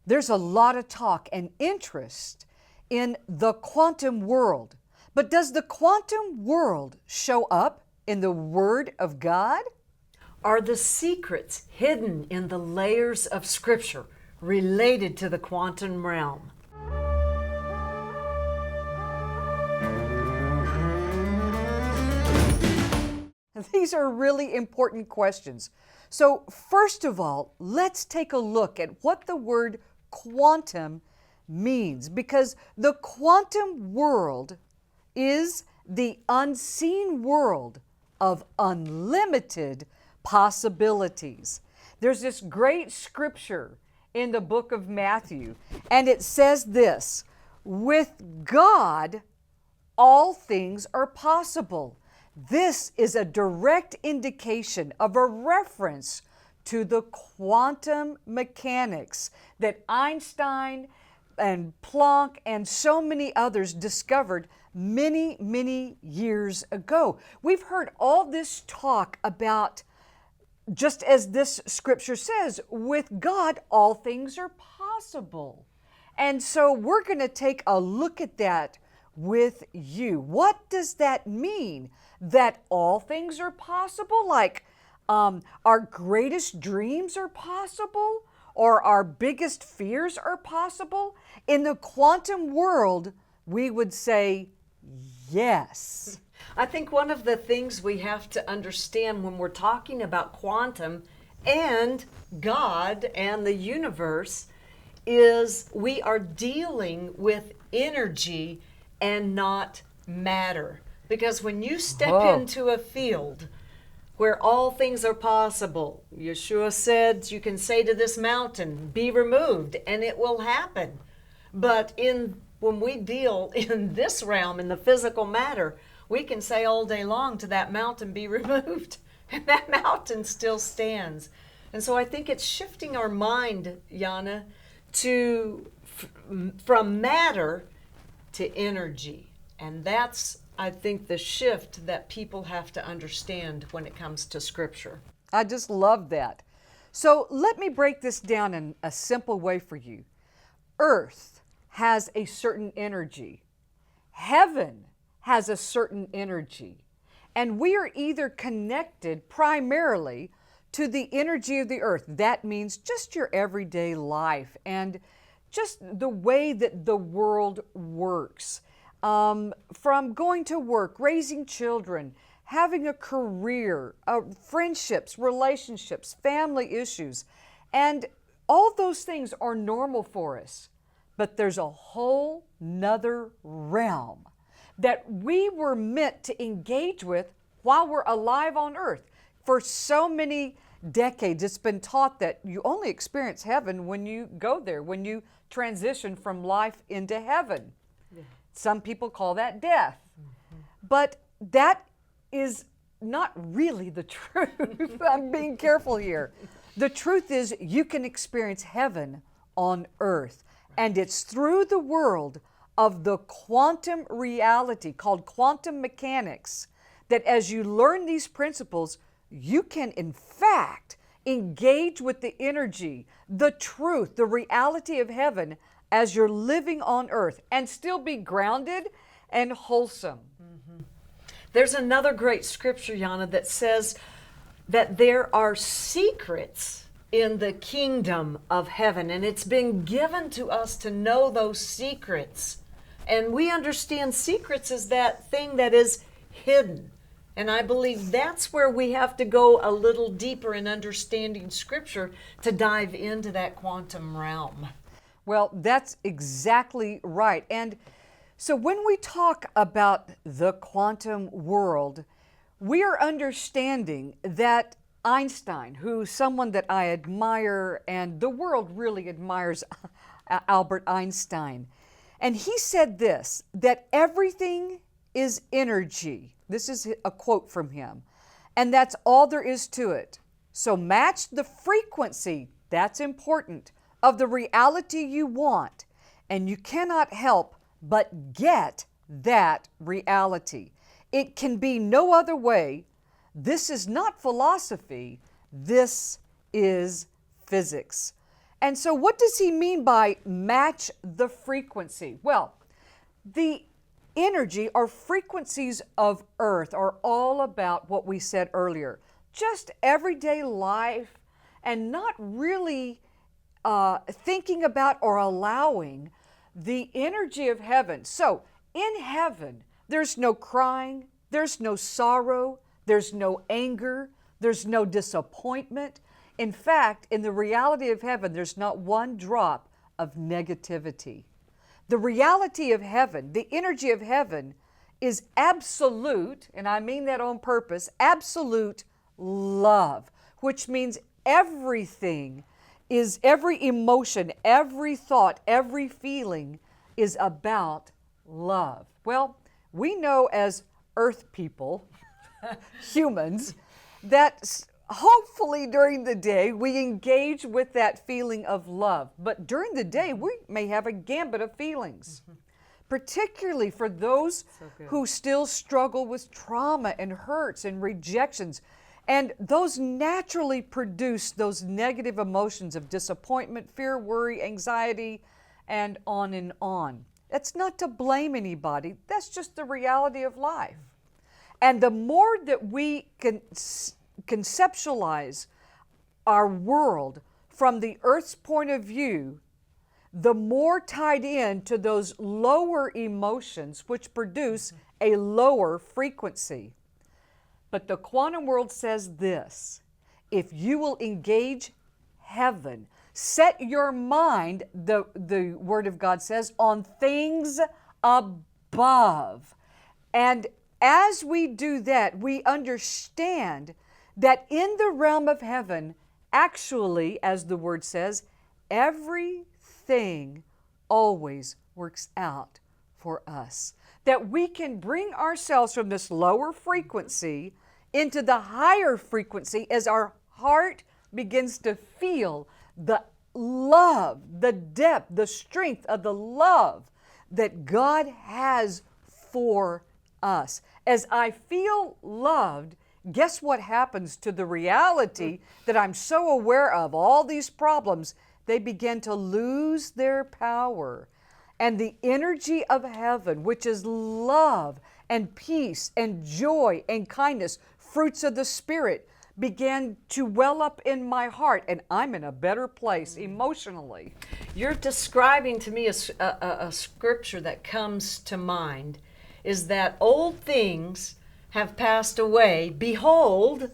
There's a lot of talk and interest in the quantum world. But does the quantum world show up in the Word of God? Are the secrets hidden in the layers of Scripture related to the quantum realm? These are really important questions. So, first of all, let's take a look at what the word quantum means, because the quantum world is the unseen world of unlimited possibilities. There's this great scripture in the book of Matthew, and it says this: with God, all things are possible. This is a direct indication of a reference to the quantum mechanics that Einstein and Planck and so many others discovered many, many years ago. We've heard all this talk about, just as this scripture says, with God, all things are possible. And so we're going to take a look at that with you. What does that mean? That all things are possible? Like our greatest dreams are possible? Or our biggest fears are possible? In the quantum world, we would say yes. I think one of the things we have to understand when we're talking about quantum and God and the universe is we are dealing with energy and not matter. Because when you step into a field where all things are possible, Yeshua said you can say to this mountain, be removed, and it will happen. But when we deal in this realm, in the physical matter, we can say all day long to that mountain, be removed, and that mountain still stands. And so I think it's shifting our mind, Yana, from matter to energy. And that's, I think, the shift that people have to understand when it comes to Scripture. I just love that. So let me break this down in a simple way for you. Earth has a certain energy. Heaven has a certain energy. And we are either connected primarily to the energy of the earth. That means just your everyday life and just the way that the world works. From going to work, raising children, having a career, friendships, relationships, family issues. And all those things are normal for us. But there's a whole nother realm that we were meant to engage with while we're alive on earth. For so many decades, it's been taught that you only experience heaven when you go there, when you transition from life into heaven. Yeah. Some people call that death. Mm-hmm. But that is not really the truth. I'm being careful here. The truth is you can experience heaven on earth. And it's through the world of the quantum reality called quantum mechanics that as you learn these principles, you can in fact engage with the energy, the truth, the reality of heaven as you're living on earth and still be grounded and wholesome. Mm-hmm. There's another great scripture, Yana, that says that there are secrets in the kingdom of heaven, and it's been given to us to know those secrets. And we understand secrets as that thing that is hidden. And I believe that's where we have to go a little deeper in understanding Scripture to dive into that quantum realm. Well, that's exactly right. And so when we talk about the quantum world, we are understanding that Einstein, who's someone that I admire, and the world really admires Albert Einstein. And he said this, that everything is energy. This is a quote from him. And that's all there is to it. So match the frequency, that's important, of the reality you want. And you cannot help but get that reality. It can be no other way. This is not philosophy, this is physics. And so what does he mean by match the frequency? Well, the energy or frequencies of earth are all about what we said earlier, just everyday life, and not really thinking about or allowing the energy of heaven. So in heaven, there's no crying, there's no sorrow, there's no anger, there's no disappointment. In fact, in the reality of heaven, there's not one drop of negativity. The reality of heaven, the energy of heaven, is absolute, and I mean that on purpose, absolute love, which means everything is, every emotion, every thought, every feeling is about love. Well, we know as earth people, humans, that hopefully during the day we engage with that feeling of love. But during the day we may have a gambit of feelings, particularly for those who still struggle with trauma and hurts and rejections. And those naturally produce those negative emotions of disappointment, fear, worry, anxiety, and on and on. That's not to blame anybody. That's just the reality of life. And the more that we can conceptualize our world from the earth's point of view, the more tied in to those lower emotions which produce a lower frequency. But the quantum world says this: if you will engage heaven, set your mind, the Word of God says, on things above. And as we do that, we understand that in the realm of heaven, actually, as the Word says, everything always works out for us. That we can bring ourselves from this lower frequency into the higher frequency as our heart begins to feel the love, the depth, the strength of the love that God has for us. As I feel loved, guess what happens to the reality that I'm so aware of, all these problems? They begin to lose their power. And the energy of heaven, which is love and peace and joy and kindness, fruits of the Spirit, began to well up in my heart, and I'm in a better place emotionally. You're describing to me a scripture that comes to mind is that old things have passed away. Behold,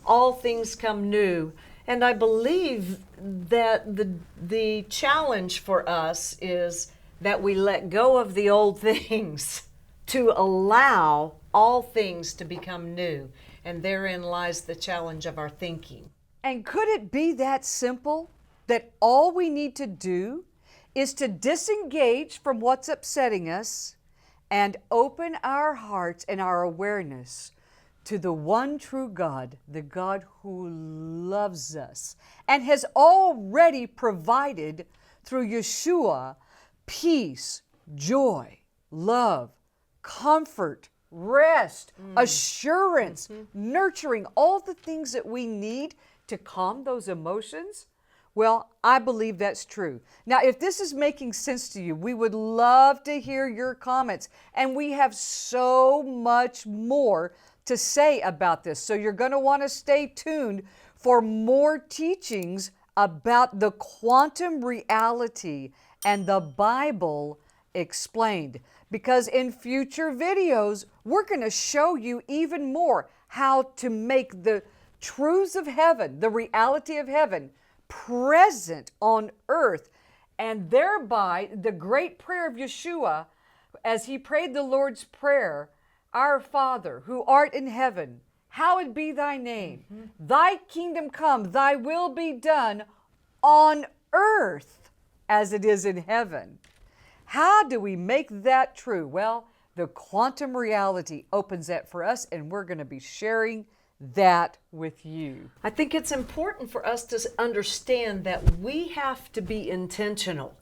all things come new. And I believe that the challenge for us is that we let go of the old things to allow all things to become new. And therein lies the challenge of our thinking. And could it be that simple, that all we need to do is to disengage from what's upsetting us and open our hearts and our awareness to the one true God, the God who loves us and has already provided through Yeshua peace, joy, love, comfort, rest, assurance, nurturing, all the things that we need to calm those emotions? Well, I believe that's true. Now, if this is making sense to you, we would love to hear your comments. And we have so much more to say about this. So you're going to want to stay tuned for more teachings about the quantum reality and the Bible explained. Because in future videos, we're going to show you even more how to make the truths of heaven, the reality of heaven, present on earth, and thereby the great prayer of Yeshua, as he prayed the Lord's Prayer, Our Father, who art in heaven, hallowed be thy name. Thy kingdom come, thy will be done on earth as it is in heaven. How do we make that true? Well, the quantum reality opens that for us, and we're going to be sharing that with you. I think it's important for us to understand that we have to be intentional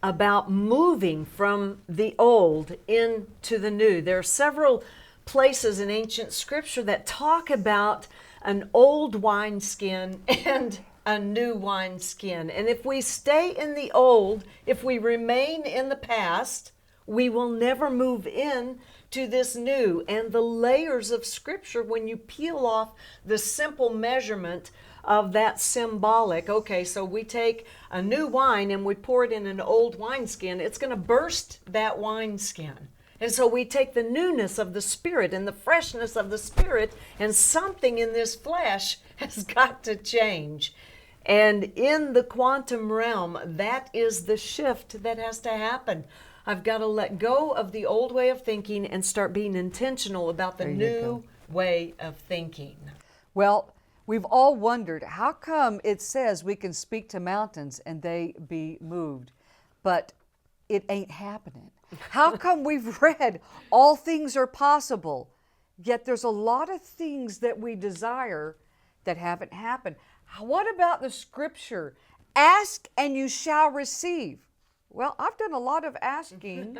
about moving from the old into the new. There are several places in ancient scripture that talk about an old wineskin and a new wineskin. And if we stay in the old, if we remain in the past, we will never move in to this new. And the layers of Scripture, when you peel off the simple measurement of that symbolic, okay, so we take a new wine and we pour it in an old wineskin, it's going to burst that wineskin. And so we take the newness of the Spirit and the freshness of the Spirit, and something in this flesh has got to change. And in the quantum realm, that is the shift that has to happen. I've got to let go of the old way of thinking and start being intentional about the new way of thinking. Well, we've all wondered, how come it says we can speak to mountains and they be moved, but it ain't happening? How come we've read all things are possible, yet there's a lot of things that we desire that haven't happened? What about the Scripture? Ask and you shall receive. Well, I've done a lot of asking,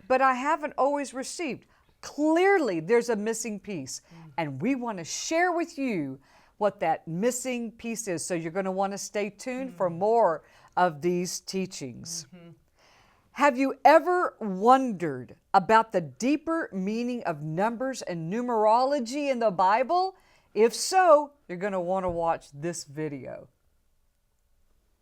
but I haven't always received. Clearly, there's a missing piece, and we want to share with you what that missing piece is. So you're going to want to stay tuned for more of these teachings. Have you ever wondered about the deeper meaning of numbers and numerology in the Bible? If so, you're going to want to watch this video.